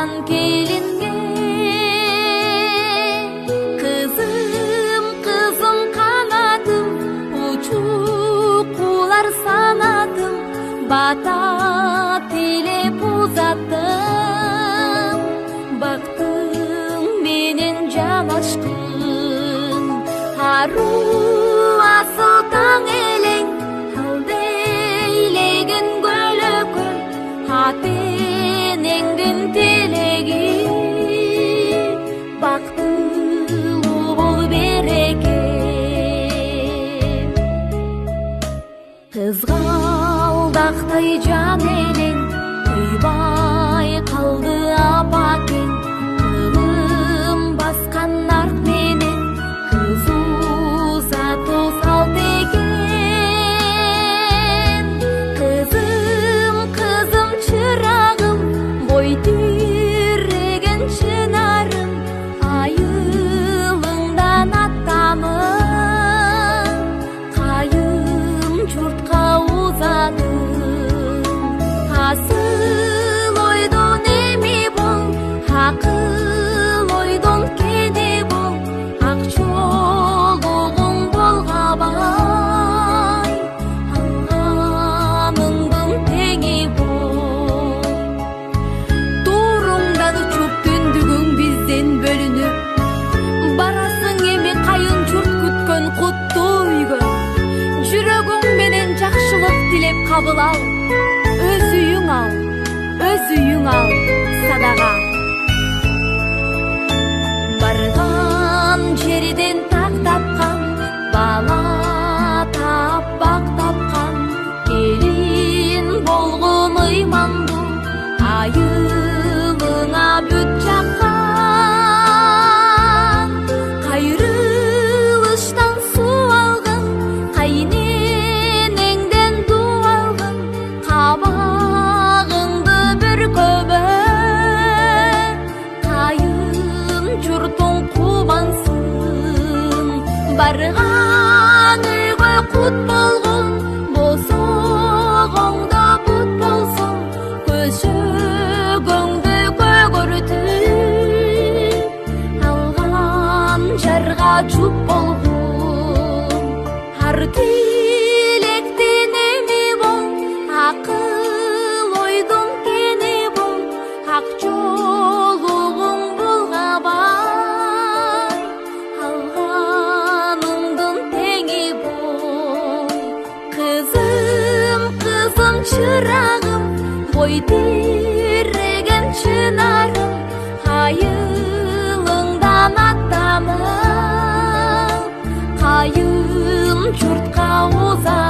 Алтындан келинге кызым кызым канатым учуп кулар санатым бата тилеп узаттым бактың менен жанашкын аруу асыл таң элең алдейлеген көлөкөл атенеңдин телеги бактылуу бол береке кызгалдактай жан элең тыйбай калды апакең кылым баскан арт менен кыз узатуу салт экен кызым кызым чырагым бой тиреген чынарым айылыңдан аттамын кайым журтка узадым асыл ойдон эми бол акыл ойдон кене бол ак чолугуң болгабай алганыңдын теңи бол тууруңдан учуп түндүгүң бизден бөлүнүп барасың эми кайын журт күткөн куттуу үйгө жүрөгүң менен жакшылык тилеп кабыл ал өз үйүң ал садага барган жерден так тапкан бала таппак тапкан келин болгон ыймандуу айылыңа бүт жаккан кайрылыштан суу алгын кайненеңден дуу алгын кабагыңды бүркөбө кайын журтуң кубансын барган үйгө кут болгон босогоңдо бут болсун көшөгөңдү көгөртүп алган жарга жуп болгон ар тилектен эми бол акыл ойдон кене бол ак жолугуң болгабай алганыңдын теңи бол кызым кызым чырагым бой тиреген чынарым айылыңдан аттамын кайын журтка уза